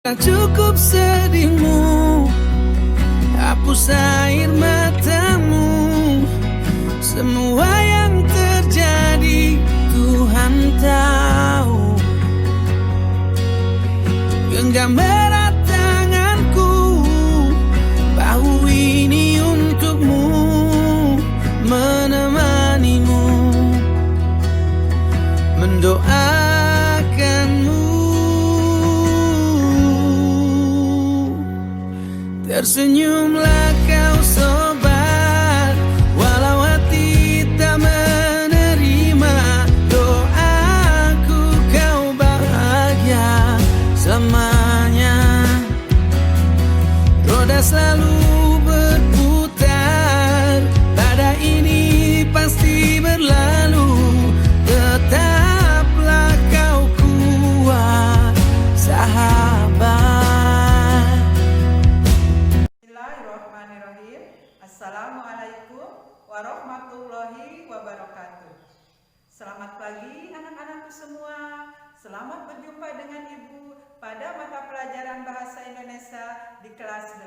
Tak cukup sedihmu, hapus air matamu. Semua yang terjadi Tuhan tahu. Genggam erat tanganku, bahu ini untukmu, menemanimu, mendoakanmu. Tersenyumlah kau sobat, walau hati tak menerima doaku, kau bahagia selamanya. Roda selalu berputar, badai ini pasti berlalu. Tetaplah kau kuat, sahabat. Assalamualaikum warahmatullahi wabarakatuh. Selamat pagi anak-anakku semua. Selamat berjumpa dengan Ibu pada mata pelajaran Bahasa Indonesia di kelas 8.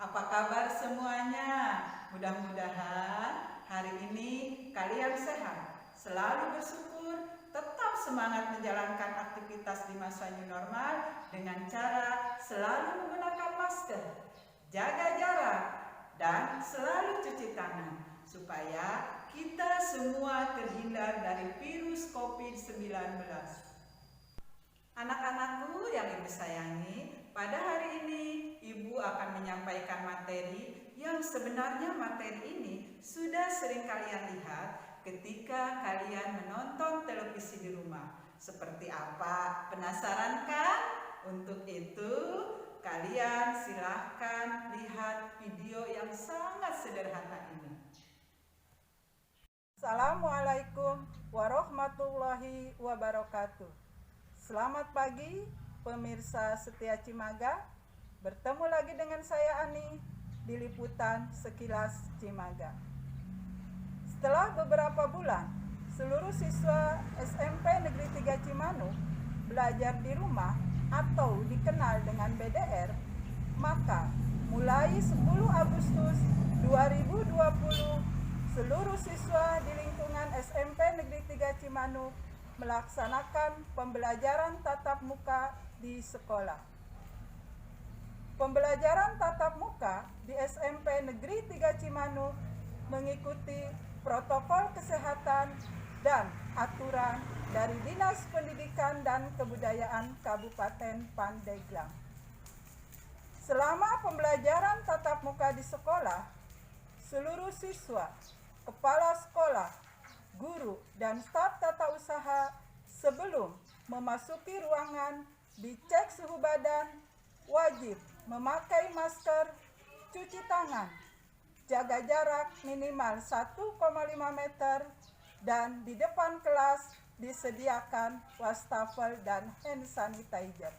Apa kabar semuanya? Mudah-mudahan hari ini kalian sehat, selalu bersyukur, tetap semangat menjalankan aktivitas di masa new normal dengan cara selalu menggunakan masker, jaga jarak, dan selalu cuci tangan supaya kita semua terhindar dari virus COVID-19. Anak-anakku yang Ibu sayangi, pada hari ini Ibu akan menyampaikan materi yang sebenarnya materi ini sudah sering kalian lihat ketika kalian menonton televisi di rumah. Seperti apa? Penasaran kan? Untuk itu kalian silahkan lihat video yang sangat sederhana ini. Assalamualaikum warahmatullahi wabarakatuh. Selamat pagi pemirsa setia Cimaga. Bertemu lagi dengan saya Ani di liputan Sekilas Cimaga. Setelah beberapa bulan, seluruh siswa SMP Negeri 3 Cimanuk belajar di rumah atau dikenal dengan BDR, maka mulai 10 Agustus 2020 seluruh siswa di lingkungan SMP Negeri 3 Cimanuk melaksanakan pembelajaran tatap muka di sekolah. Pembelajaran tatap muka di SMP Negeri 3 Cimanuk mengikuti protokol kesehatan dan aturan dari Dinas Pendidikan dan Kebudayaan Kabupaten Pandeglang. Selama pembelajaran tatap muka di sekolah, seluruh siswa, kepala sekolah, guru, dan staf tata usaha sebelum memasuki ruangan dicek suhu badan, wajib memakai masker, cuci tangan, jaga jarak minimal 1,5 meter, dan di depan kelas disediakan wastafel dan hand sanitizer.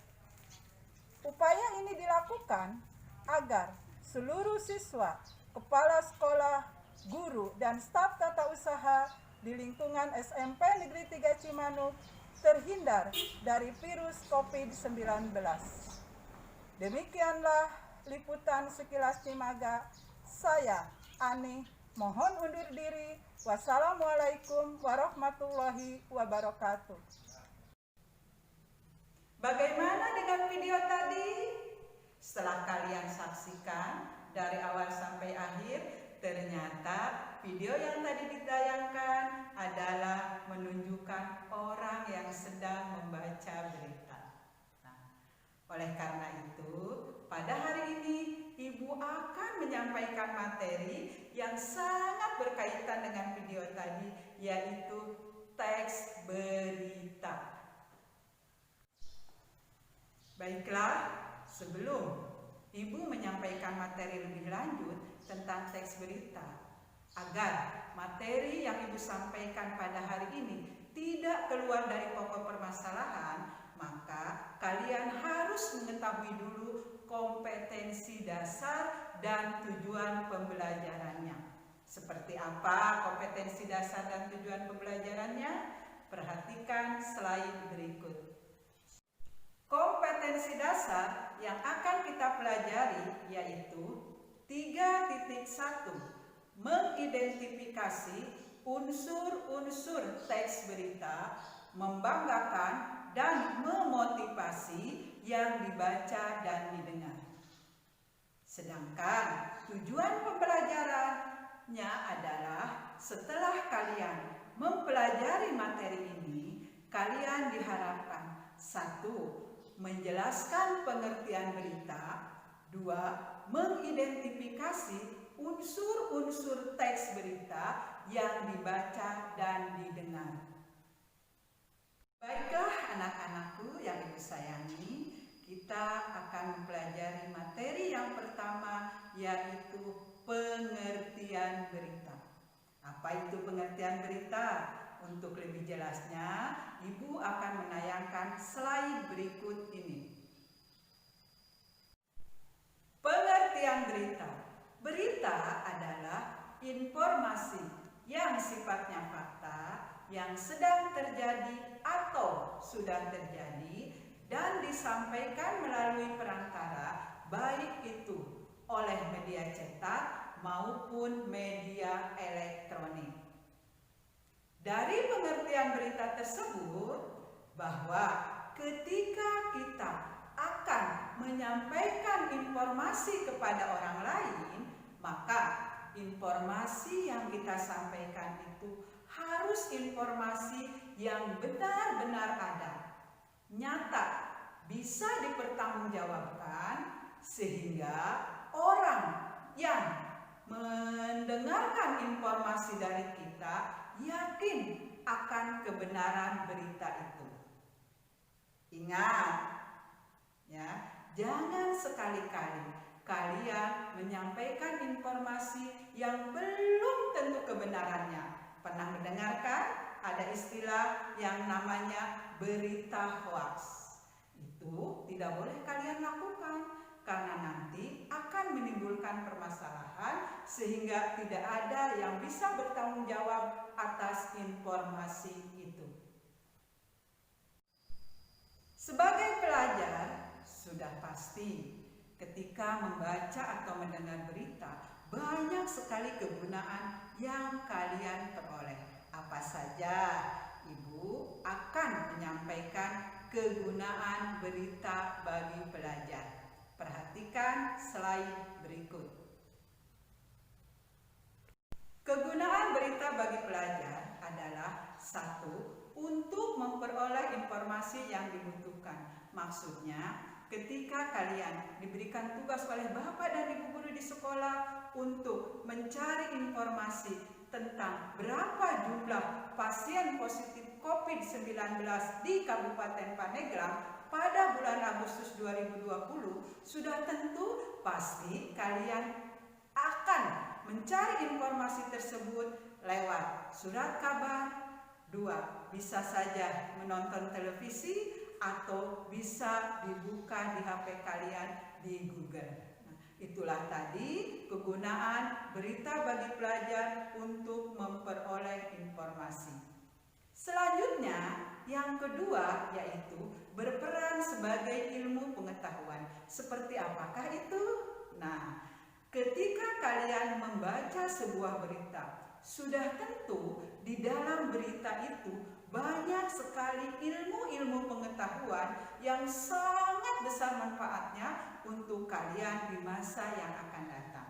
Upaya ini dilakukan agar seluruh siswa, kepala sekolah, guru, dan staf tata usaha di lingkungan SMP Negeri 3 Cimanuk terhindar dari virus COVID-19. Demikianlah liputan Sekilas Cimaga. Saya Ani mohon undur diri. Wassalamualaikum warahmatullahi wabarakatuh. Bagaimana dengan video tadi? Setelah kalian saksikan dari awal sampai akhir, ternyata video yang tadi ditayangkan adalah menunjukkan orang yang sedang membaca berita. Nah, oleh karena itu, pada hari ini Ibu akan menyampaikan materi yang sangat berkaitan dengan video tadi, yaitu teks berita. Baiklah, sebelum Ibu menyampaikan materi lebih lanjut tentang teks berita, agar materi yang Ibu sampaikan pada hari ini tidak keluar dari pokok permasalahan, maka kalian harus mengetahui dulu kompetensi dasar dan tujuan pembelajarannya. Seperti apa kompetensi dasar dan tujuan pembelajarannya? Perhatikan slide berikut. Kompetensi dasar yang akan kita pelajari yaitu 3.1, mengidentifikasi unsur-unsur teks berita, membanggakan dan memotivasi yang dibaca dan didengar. Sedangkan tujuan pembelajarannya adalah setelah kalian mempelajari materi ini, kalian diharapkan 1. Menjelaskan pengertian berita, 2. Mengidentifikasi unsur-unsur teks berita yang dibaca dan didengar. Baiklah anak-anakku yang ibu sayangi, kita akan mempelajari materi yang pertama yaitu pengertian berita. Apa itu pengertian berita? Untuk lebih jelasnya, ibu akan menayangkan slide berikut ini. Pengertian berita. Berita adalah informasi yang sifatnya fakta, yang sedang terjadi atau sudah terjadi dan disampaikan melalui perantara baik itu oleh media cetak maupun media elektronik. Dari pengertian berita tersebut bahwa ketika kita akan menyampaikan informasi kepada orang lain, maka informasi yang kita sampaikan itu harus informasi yang benar-benar ada, nyata, bisa dipertanggungjawabkan sehingga orang yang mendengarkan informasi dari kita yakin akan kebenaran berita itu. Ingat, ya, jangan sekali-kali kalian menyampaikan informasi yang belum tentu kebenarannya. Pernah mendengarkan ada istilah yang namanya berita hoax? Itu tidak boleh kalian lakukan karena nanti akan menimbulkan permasalahan sehingga tidak ada yang bisa bertanggung jawab atas informasi itu. Sebagai pelajar, sudah pasti ketika membaca atau mendengar berita, banyak sekali kegunaan yang kalian peroleh. Apa saja? Ibu akan menyampaikan kegunaan berita bagi pelajar. Perhatikan slide berikut. Kegunaan berita bagi pelajar adalah 1. Untuk memperoleh informasi yang dibutuhkan. Maksudnya, ketika kalian diberikan tugas oleh bapak dan ibu guru di sekolah untuk mencari informasi tentang berapa jumlah pasien positif COVID-19 di Kabupaten Pandeglang pada bulan Agustus 2020, sudah tentu pasti kalian akan mencari informasi tersebut lewat surat kabar. 2. Bisa saja menonton televisi atau bisa dibuka di HP kalian di Google. Nah, itulah tadi kegunaan berita bagi pelajar untuk memperoleh informasi. Selanjutnya, yang kedua yaitu berperan sebagai ilmu pengetahuan. Seperti apakah itu? Nah, ketika kalian membaca sebuah berita, sudah tentu di dalam berita itu banyak sekali ilmu-ilmu pengetahuan yang sangat besar manfaatnya untuk kalian di masa yang akan datang.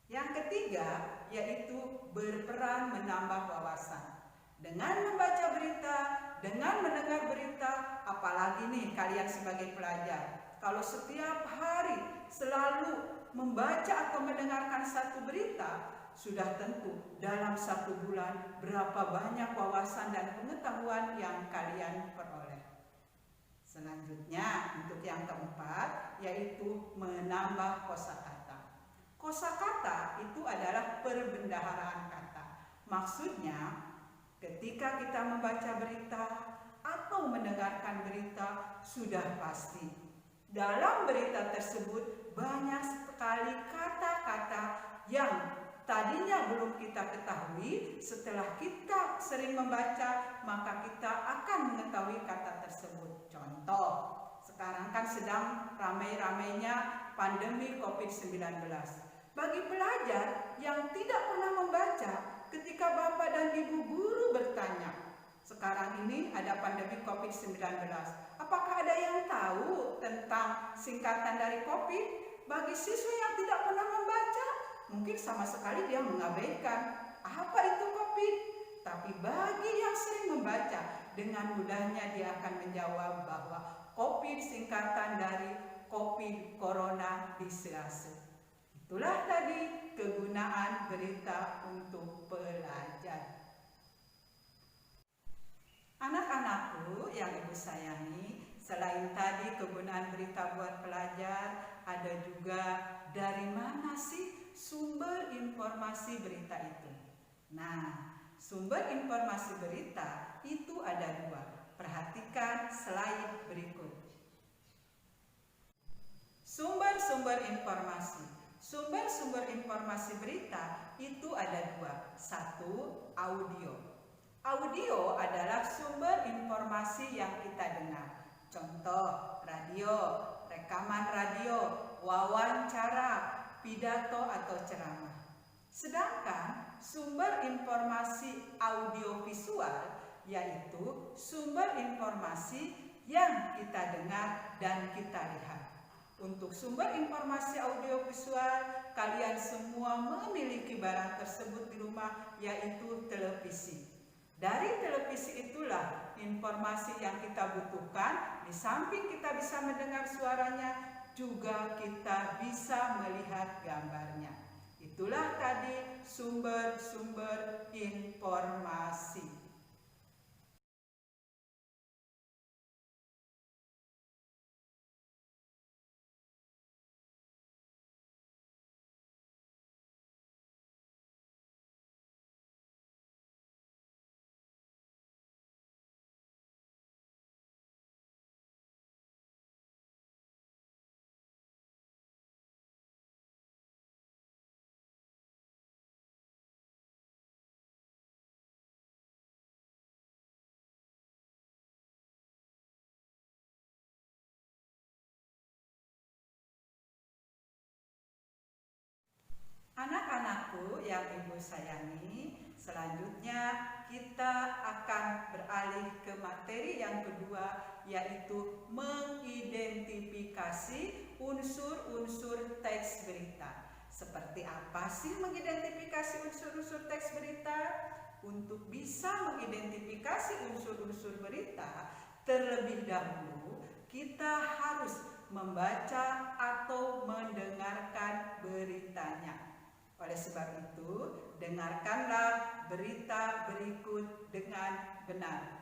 Yang ketiga yaitu berperan menambah wawasan. Dengan membaca berita, dengan mendengar berita, apalagi nih kalian sebagai pelajar, kalau setiap hari selalu membaca atau mendengarkan satu berita, sudah tentu dalam 1 bulan berapa banyak wawasan dan pengetahuan yang kalian peroleh. Selanjutnya untuk yang keempat yaitu menambah kosakata. Kosakata itu adalah perbendaharaan kata. Maksudnya ketika kita membaca berita atau mendengarkan berita, sudah pasti dalam berita tersebut banyak sekali kata-kata yang tadinya belum kita ketahui. Setelah kita sering membaca, maka kita akan mengetahui kata tersebut. Contoh Sekarang kan sedang ramai-ramainya pandemi COVID-19. Bagi pelajar yang tidak pernah membaca, ketika Bapak dan Ibu guru bertanya, sekarang ini ada pandemi COVID-19, apakah ada yang tahu tentang singkatan dari COVID? Bagi siswa yang tidak pernah membaca, mungkin sama sekali dia mengabaikan apa itu COVID. Tapi bagi yang sering membaca, dengan mudahnya dia akan menjawab bahwa COVID singkatan dari COVID Corona Disease. Itulah tadi kegunaan berita untuk pelajar. Anak-anakku yang Ibu sayangi, selain tadi kegunaan berita buat pelajar, ada juga dari mana sih sumber informasi berita itu. Nah, sumber informasi berita itu ada dua. Perhatikan slide berikut. Sumber-sumber informasi. Sumber-sumber informasi berita itu ada dua. Satu, audio. Audio adalah sumber informasi yang kita dengar. Contoh, radio, rekaman radio, wawancara, pidato atau ceramah. Sedangkan sumber informasi audiovisual yaitu sumber informasi yang kita dengar dan kita lihat. Untuk sumber informasi audiovisual, kalian semua memiliki barang tersebut di rumah, yaitu televisi. Dari televisi itulah informasi yang kita butuhkan. Di samping kita bisa mendengar suaranya, juga kita bisa melihat gambarnya. Itulah tadi sumber-sumber informasi. Anak-anakku yang Ibu sayangi, selanjutnya kita akan beralih ke materi yang kedua, yaitu mengidentifikasi unsur-unsur teks berita. Seperti apa sih mengidentifikasi unsur-unsur teks berita? Untuk bisa mengidentifikasi unsur-unsur berita, terlebih dahulu kita harus membaca atau mendengarkan beritanya. Oleh sebab itu, dengarkanlah berita berikut dengan benar.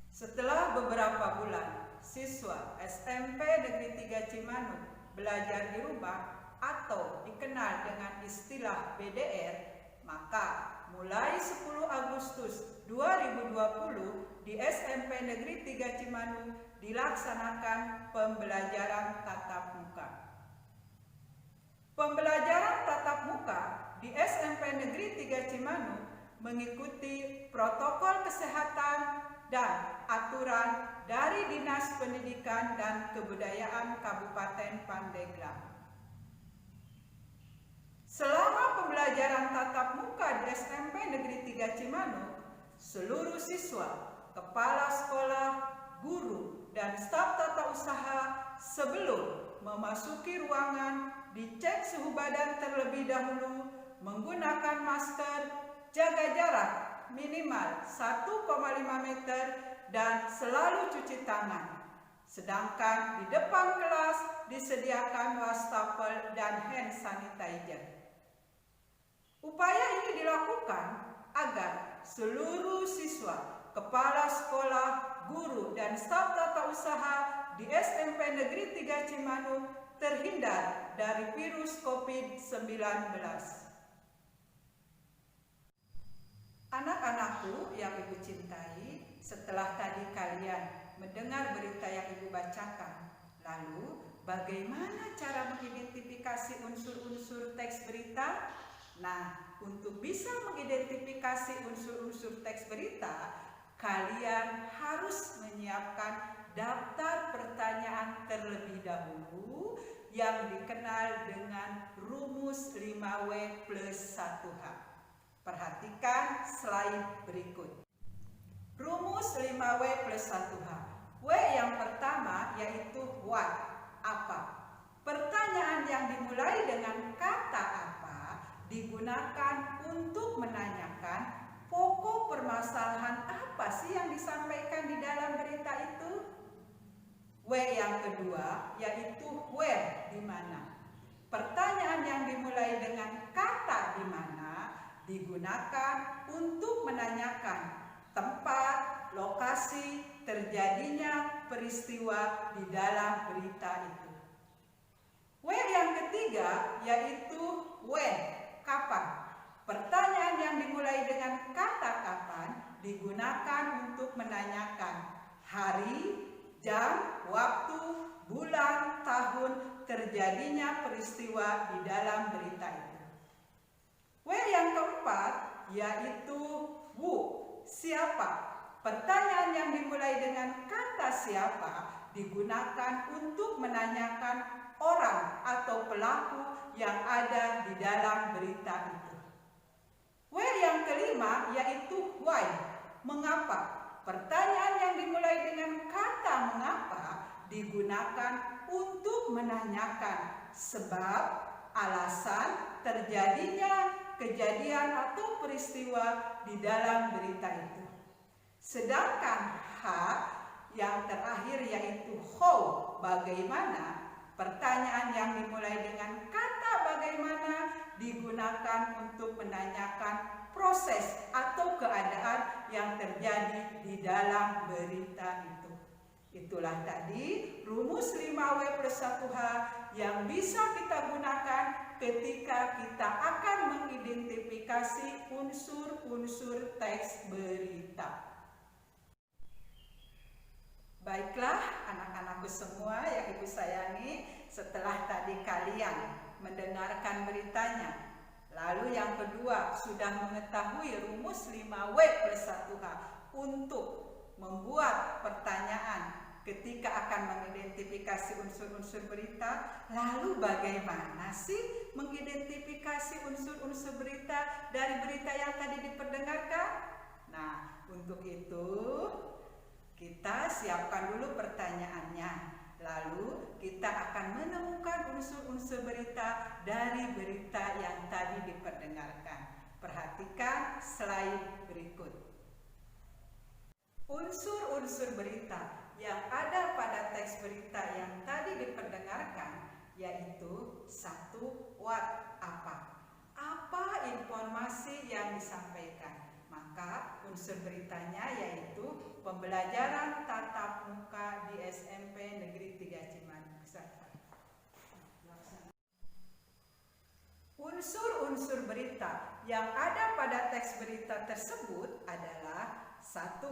Setelah beberapa bulan, siswa SMP Negeri 3 Cimanuk belajar di rumah atau dikenal dengan istilah BDR, maka mulai 10 Agustus 2020 di SMP Negeri 3 Cimanuk dilaksanakan pembelajaran tatap muka. Pembelajaran tatap muka di SMP Negeri 3 Cimanuk mengikuti protokol kesehatan dan aturan dari Dinas Pendidikan dan Kebudayaan Kabupaten Pandeglang. Selama pembelajaran tatap muka di SMP Negeri 3 Cimanuk, seluruh siswa, kepala sekolah, guru, dan staf tata usaha sebelum memasuki ruangan dicek suhu badan terlebih dahulu, menggunakan masker, jaga jarak minimal 1,5 meter, dan selalu cuci tangan. Sedangkan di depan kelas disediakan wastafel dan hand sanitizer. Upaya ini dilakukan agar seluruh siswa, kepala sekolah, guru, dan staf tata usaha di SMP Negeri 3 Cimanuk terhindar dari virus COVID-19. Anak-anakku yang Ibu cintai, setelah tadi kalian mendengar berita yang Ibu bacakan, lalu bagaimana cara mengidentifikasi unsur-unsur teks berita? Nah, untuk bisa mengidentifikasi unsur-unsur teks berita, kalian harus menyiapkan daftar pertanyaan terlebih dahulu yang dikenal dengan rumus 5W plus 1H. Perhatikan slide berikut. Rumus 5W plus 1H. W yang pertama yaitu what, apa. Pertanyaan yang dimulai dengan kata apa digunakan untuk menanyakan pokok permasalahan apa sih yang disampaikan di dalam berita itu. W yang kedua yaitu where, di mana. Pertanyaan yang dimulai dengan kata di mana digunakan untuk menanyakan tempat, lokasi terjadinya peristiwa di dalam berita itu. W yang ketiga yaitu when, kapan. Pertanyaan yang dimulai dengan kata kapan digunakan untuk menanyakan hari, jam, waktu, bulan, tahun terjadinya peristiwa di dalam berita itu. W yang keempat yaitu who, siapa. Pertanyaan yang dimulai dengan kata siapa digunakan untuk menanyakan orang atau pelaku yang ada di dalam berita itu. W yang kelima yaitu why, mengapa. Pertanyaan yang dimulai dengan kata mengapa digunakan untuk menanyakan sebab, alasan terjadinya kejadian atau peristiwa di dalam berita itu. Sedangkan H yang terakhir yaitu how, bagaimana. Pertanyaan yang dimulai dengan kata bagaimana digunakan untuk menanyakan proses atau keadaan yang terjadi di dalam berita itu. Itulah tadi rumus 5W plus 1H yang bisa kita gunakan ketika kita akan mengidentifikasi unsur-unsur teks berita. Baiklah anak-anakku semua yang Ibu sayangi, setelah tadi kalian mendengarkan beritanya, lalu yang kedua sudah mengetahui rumus 5W plus 1H untuk membuat pertanyaan ketika akan mengidentifikasi unsur-unsur berita, lalu bagaimana sih mengidentifikasi unsur-unsur berita dari berita yang tadi diperdengarkan? Nah, untuk itu kita siapkan dulu pertanyaannya, lalu kita akan menemukan unsur-unsur berita dari berita yang tadi diperdengarkan. Perhatikan slide berikut. Unsur-unsur berita yang ada pada teks berita yang tadi diperdengarkan yaitu 1. What, apa. Apa informasi yang disampaikan? Maka unsur beritanya yaitu pembelajaran tatap muka di SMP Negeri 3 Cimanuk. Unsur-unsur berita yang ada pada teks berita tersebut adalah 1.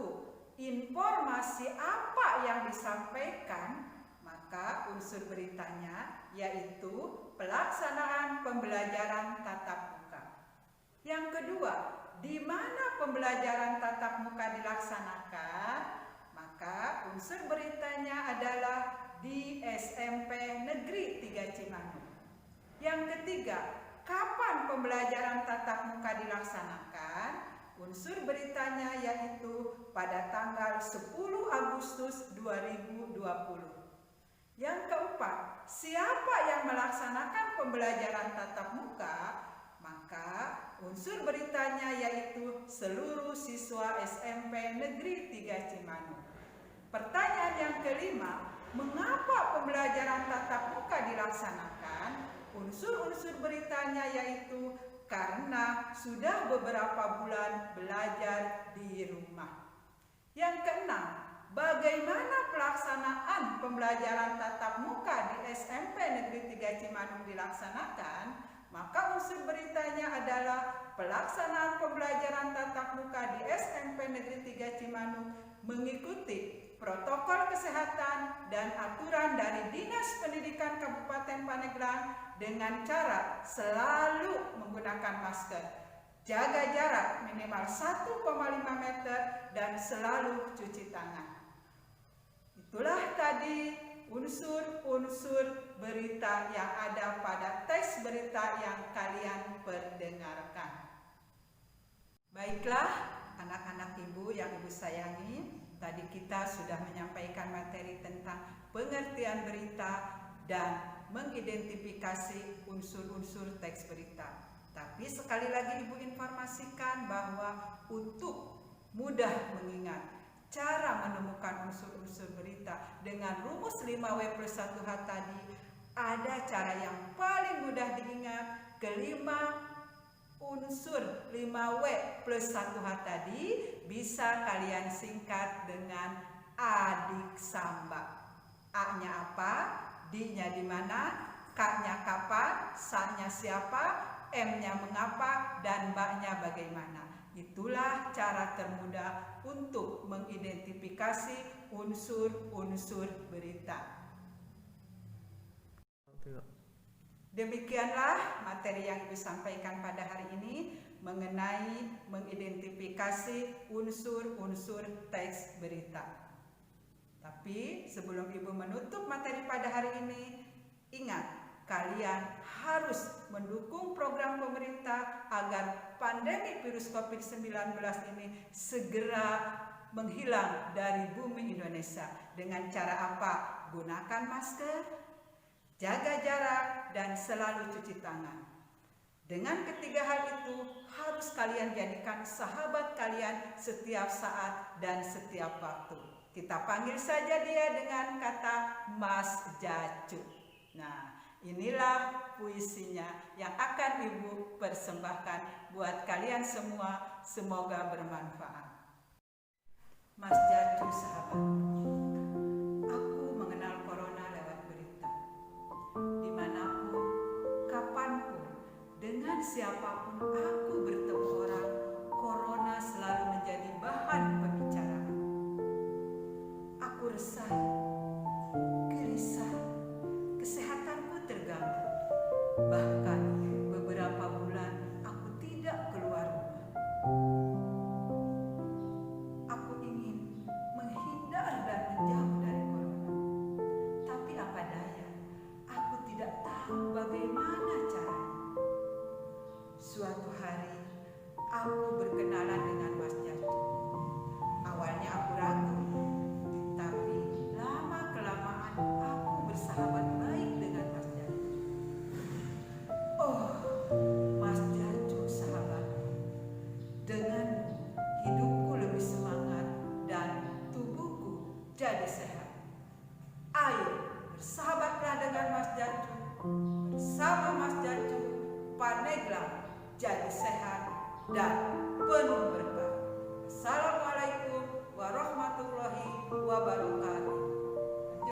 Informasi apa yang disampaikan, maka unsur beritanya yaitu pelaksanaan pembelajaran tatap muka. Yang kedua, di mana pembelajaran tatap muka dilaksanakan? Maka unsur beritanya adalah di SMP Negeri 3 Cimanuk. Yang ketiga, kapan pembelajaran tatap muka dilaksanakan? Unsur beritanya yaitu pada tanggal 10 Agustus 2020. Yang keempat, siapa yang melaksanakan pembelajaran tatap muka? Maka unsur beritanya yaitu seluruh siswa SMP Negeri 3 Cimanuk. Pertanyaan yang kelima, mengapa pembelajaran tatap muka dilaksanakan? Unsur-unsur beritanya yaitu karena sudah beberapa bulan belajar di rumah. Yang keenam, bagaimana pelaksanaan pembelajaran tatap muka di SMP Negeri 3 Cimanuk dilaksanakan? Maka unsur beritanya adalah pelaksanaan pembelajaran tatap muka di SMP Negeri 3 Cimanuk mengikuti protokol kesehatan dan aturan dari Dinas Pendidikan Kabupaten Pandeglang dengan cara selalu menggunakan masker, jaga jarak minimal 1,5 meter dan selalu cuci tangan. Itulah tadi unsur-unsur berita yang ada pada teks berita yang kalian perdengarkan. Baiklah, anak-anak ibu yang ibu sayangi, tadi kita sudah menyampaikan materi tentang pengertian berita dan mengidentifikasi unsur-unsur teks berita. Tapi sekali lagi ibu informasikan bahwa untuk mudah mengingat cara menemukan unsur-unsur berita dengan rumus 5W+1H tadi, ada cara yang paling mudah diingat. Kelima unsur 5W+1H tadi bisa kalian singkat dengan adik samba. A-nya apa? D-nya di mana? K-nya kapan? S-nya siapa? M-nya mengapa? Dan B-nya bagaimana? Itulah cara termudah untuk mengidentifikasi unsur-unsur berita. Demikianlah materi yang Ibu sampaikan pada hari ini mengenai mengidentifikasi unsur-unsur teks berita. Tapi sebelum Ibu menutup materi pada hari ini, ingat, kalian harus mendukung program pemerintah agar pandemi virus COVID-19 ini segera menghilang dari bumi Indonesia. Dengan cara apa? Gunakan masker, jaga jarak, dan selalu cuci tangan. Dengan ketiga hal itu harus kalian jadikan sahabat kalian setiap saat dan setiap waktu. Kita panggil saja dia dengan kata Mas Jacu. Nah, inilah puisinya yang akan Ibu persembahkan buat kalian semua. Semoga bermanfaat. Mas Jacu sahabat, aku mengenal corona lewat berita. Dimanapun, kapanpun, dengan siapapun aku bertemu orang, corona selalu menjadi bahan pembicaraan. Aku resah, gelisah, kesehatanku terganggu. Bahkan beberapa bulan aku tidak keluar rumah. Aku ingin menghindar dan menjauh dari corona. Tapi apa daya, aku tidak tahu bagaimana caranya. Suatu hari, aku berkenalan dengan Mas Jacu. Awalnya aku ragu, tapi lama-kelamaan aku bersahabat baik dengan Mas Jacu. Oh, Mas Jacu sahabat, denganmu hidupku lebih semangat dan tubuhku jadi sehat. Ayo bersahabatlah dengan Mas Jacu. Bersama Mas Jacu, Pandeglang jadi sehat dan